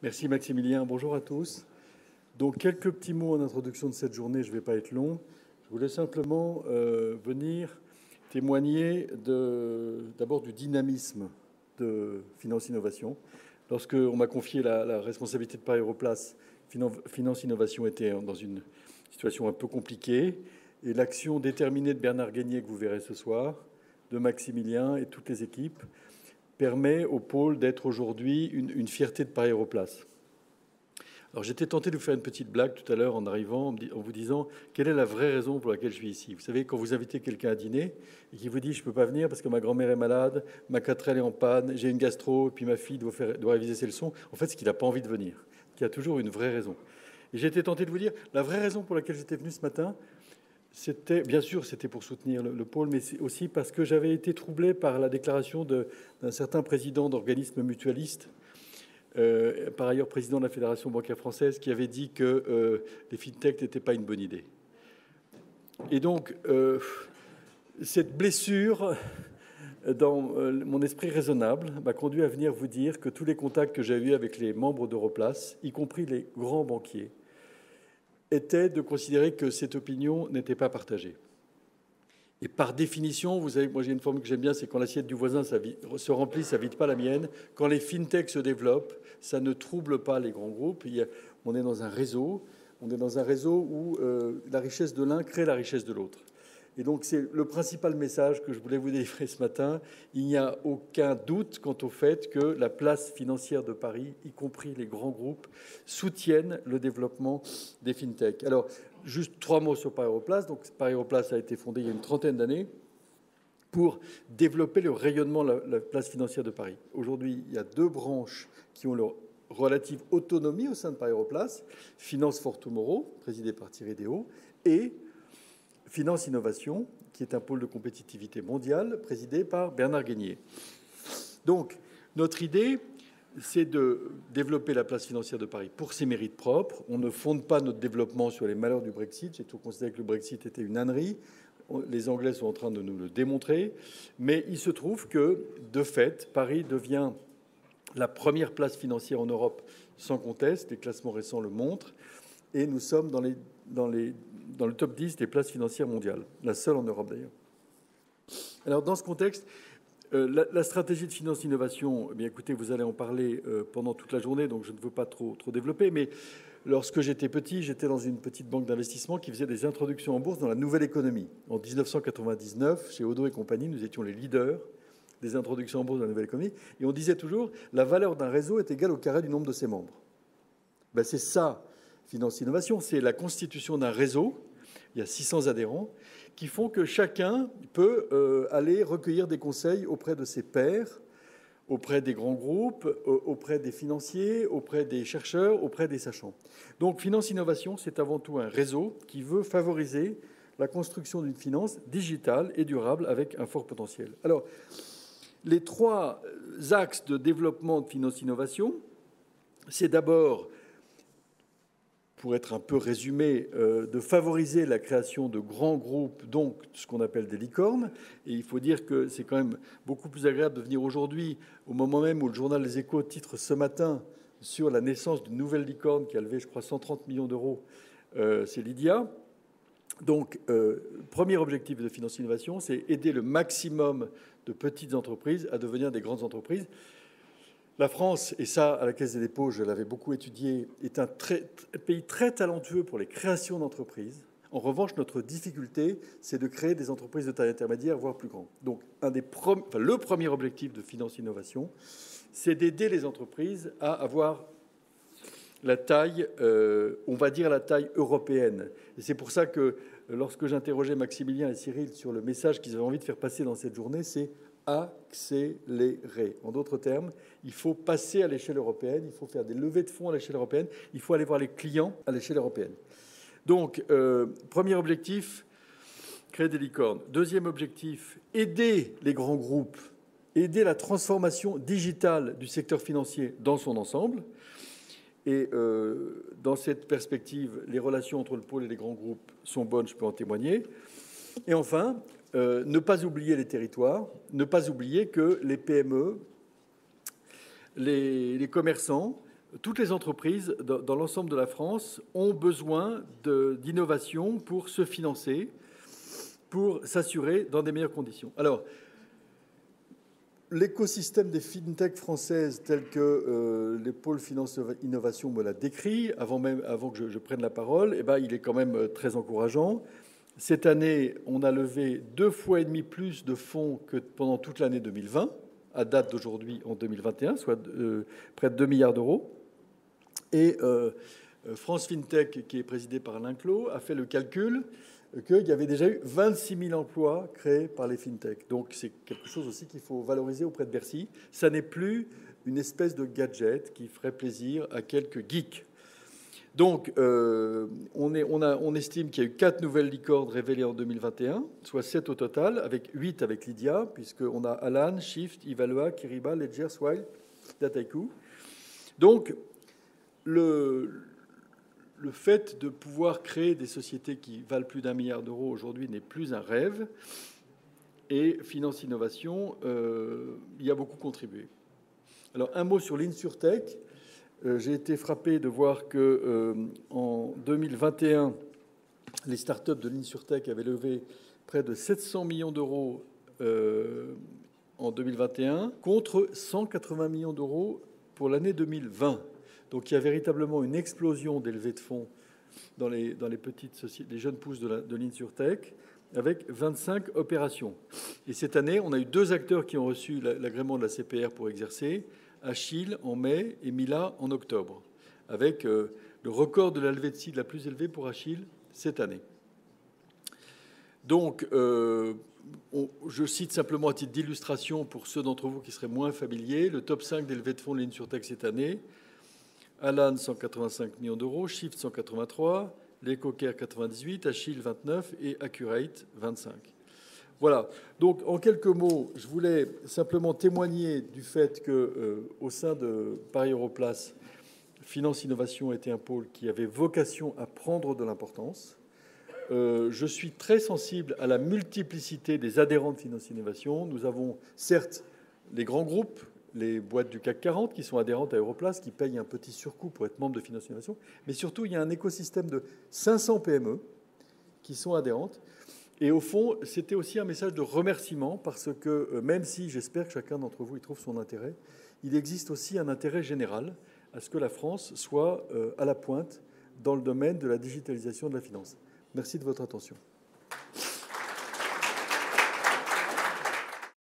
Merci Maximilien, bonjour à tous. Donc quelques petits mots en introduction de cette journée, je ne vais pas être long. Je voulais simplement venir témoigner d'abord du dynamisme de Finance Innovation. Lorsqu'on m'a confié la responsabilité de Paris Europlace, Finance Innovation était dans une situation un peu compliquée. Et l'action déterminée de Bernard Guénier, que vous verrez ce soir, de Maximilien et toutes les équipes, permet au pôle d'être aujourd'hui une fierté de Paris Europlace. Alors j'étais tenté de vous faire une petite blague tout à l'heure en arrivant, en vous disant quelle est la vraie raison pour laquelle je suis ici. Vous savez, quand vous invitez quelqu'un à dîner et qu'il vous dit je ne peux pas venir parce que ma grand-mère est malade, ma 4L est en panne, j'ai une gastro, et puis ma fille doit réviser ses leçons, en fait, c'est qu'il n'a pas envie de venir, qu'il y a toujours une vraie raison. Et j'ai été tenté de vous dire la vraie raison pour laquelle j'étais venu ce matin, c'était, bien sûr, c'était pour soutenir le pôle, mais c'est aussi parce que j'avais été troublé par la déclaration d'un certain président d'organismes mutualistes, par ailleurs président de la Fédération bancaire française, qui avait dit que les fintechs n'étaient pas une bonne idée. Et donc, cette blessure dans mon esprit raisonnable m'a conduit à venir vous dire que tous les contacts que j'ai eus avec les membres d'Europlace, y compris les grands banquiers, était de considérer que cette opinion n'était pas partagée. Et par définition, vous savez, moi j'ai une formule que j'aime bien, c'est quand l'assiette du voisin se remplit, ça ne vide pas la mienne. Quand les fintechs se développent, ça ne trouble pas les grands groupes. On est dans un réseau, où la richesse de l'un crée la richesse de l'autre. Et donc c'est le principal message que je voulais vous délivrer ce matin. Il n'y a aucun doute quant au fait que la place financière de Paris, y compris les grands groupes, soutiennent le développement des fintechs. Alors, juste 3 mots sur Paris Europlace. Donc, Paris Europlace a été fondé il y a une trentaine d'années pour développer le rayonnement de la place financière de Paris. Aujourd'hui, il y a 2 branches qui ont leur relative autonomie au sein de Paris Europlace. Finance for Tomorrow, présidée par Thierry Déaut, et Finance Innovation, qui est un pôle de compétitivité mondiale, présidé par Bernard Guénier. Donc, notre idée, c'est de développer la place financière de Paris pour ses mérites propres. On ne fonde pas notre développement sur les malheurs du Brexit. J'ai toujours considéré que le Brexit était une ânerie. Les Anglais sont en train de nous le démontrer. Mais il se trouve que, de fait, Paris devient la première place financière en Europe sans conteste. Les classements récents le montrent. Et nous sommes dans le top 10 des places financières mondiales, la seule en Europe d'ailleurs. Alors dans ce contexte, la stratégie de finance innovation, eh bien, écoutez, vous allez en parler pendant toute la journée, donc je ne veux pas trop développer, mais lorsque j'étais petit, j'étais dans une petite banque d'investissement qui faisait des introductions en bourse dans la nouvelle économie. En 1999, chez Odo et compagnie, nous étions les leaders des introductions en bourse dans la nouvelle économie, et on disait toujours la valeur d'un réseau est égale au carré du nombre de ses membres. Ben, c'est ça. Finance Innovation, c'est la constitution d'un réseau, il y a 600 adhérents, qui font que chacun peut aller recueillir des conseils auprès de ses pairs, auprès des grands groupes, auprès des financiers, auprès des chercheurs, auprès des sachants. Donc Finance Innovation, c'est avant tout un réseau qui veut favoriser la construction d'une finance digitale et durable avec un fort potentiel. Alors, les 3 axes de développement de Finance Innovation, c'est d'abord, pour être un peu résumé, de favoriser la création de grands groupes, donc ce qu'on appelle des licornes. Et il faut dire que c'est quand même beaucoup plus agréable de venir aujourd'hui, au moment même où le journal Les Échos titre ce matin sur la naissance d'une nouvelle licorne qui a levé, je crois, 130 millions d'euros, c'est Lydia. Donc, premier objectif de Finance Innovation, c'est aider le maximum de petites entreprises à devenir des grandes entreprises. La France, et ça, à la Caisse des dépôts, je l'avais beaucoup étudié, est un pays très talentueux pour les créations d'entreprises. En revanche, notre difficulté, c'est de créer des entreprises de taille intermédiaire, voire plus grande. Donc, le premier objectif de Finance Innovation, c'est d'aider les entreprises à avoir la taille, on va dire la taille européenne. Et c'est pour ça que, lorsque j'interrogeais Maximilien et Cyril sur le message qu'ils avaient envie de faire passer dans cette journée, c'est accélérer. En d'autres termes, il faut passer à l'échelle européenne, il faut faire des levées de fonds à l'échelle européenne, il faut aller voir les clients à l'échelle européenne. Donc, premier objectif, créer des licornes. Deuxième objectif, aider les grands groupes, aider la transformation digitale du secteur financier dans son ensemble. Et dans cette perspective, les relations entre le pôle et les grands groupes sont bonnes, je peux en témoigner. Et enfin, ne pas oublier les territoires, ne pas oublier que les PME, les commerçants toutes les entreprises dans l'ensemble de la France ont besoin d'innovation pour se financer, pour s'assurer dans des meilleures conditions. Alors, l'écosystème des fintech françaises tel que les pôles finance innovation me l'a décrit avant que je prenne la parole, eh ben, il est quand même très encourageant. Cette année, on a levé 2,5 fois plus de fonds que pendant toute l'année 2020, à date d'aujourd'hui en 2021, soit près de 2 milliards d'euros. Et France FinTech, qui est présidée par Alain Clos, a fait le calcul qu'il y avait déjà eu 26 000 emplois créés par les FinTech. Donc c'est quelque chose aussi qu'il faut valoriser auprès de Bercy. Ça n'est plus une espèce de gadget qui ferait plaisir à quelques geeks. Donc on estime qu'il y a eu 4 nouvelles licornes révélées en 2021, soit 7 au total, avec 8 avec Lydia, puisqu'on a Alan, Shift, Evalua, Kiriba, Ledger, Swile, Dataiku. Donc le fait de pouvoir créer des sociétés qui valent plus d'1 milliard d'euros aujourd'hui n'est plus un rêve. Et Finance Innovation y a beaucoup contribué. Alors, un mot sur l'InsurTech. J'ai été frappé de voir qu'en 2021, les startups de l'InsurTech avaient levé près de 700 millions d'euros en 2021 contre 180 millions d'euros pour l'année 2020. Donc il y a véritablement une explosion des levées de fonds dans les petites sociétés, les jeunes pousses de l'InsurTech, avec 25 opérations. Et cette année, on a eu 2 acteurs qui ont reçu l'agrément de la CPR pour exercer, Achille en mai et Mila en octobre, avec le record de la levée de seed la plus élevée pour Achille cette année. Donc, je cite simplement à titre d'illustration pour ceux d'entre vous qui seraient moins familiers, le top 5 des levées de fonds de l'InsurTech cette année. Alan, 185 millions d'euros, Shift, 183, LecoCare, 98, Achille, 29 et Accurate, 25. Voilà. Donc, en quelques mots, je voulais simplement témoigner du fait qu'au sein de Paris Europlace, Finance Innovation était un pôle qui avait vocation à prendre de l'importance. Je suis très sensible à la multiplicité des adhérents de Finance Innovation. Nous avons certes les grands groupes, les boîtes du CAC 40 qui sont adhérentes à Europlace, qui payent un petit surcoût pour être membre de Finance Innovation. Mais surtout, il y a un écosystème de 500 PME qui sont adhérentes. Et au fond, c'était aussi un message de remerciement parce que même si j'espère que chacun d'entre vous y trouve son intérêt, il existe aussi un intérêt général à ce que la France soit à la pointe dans le domaine de la digitalisation de la finance. Merci de votre attention.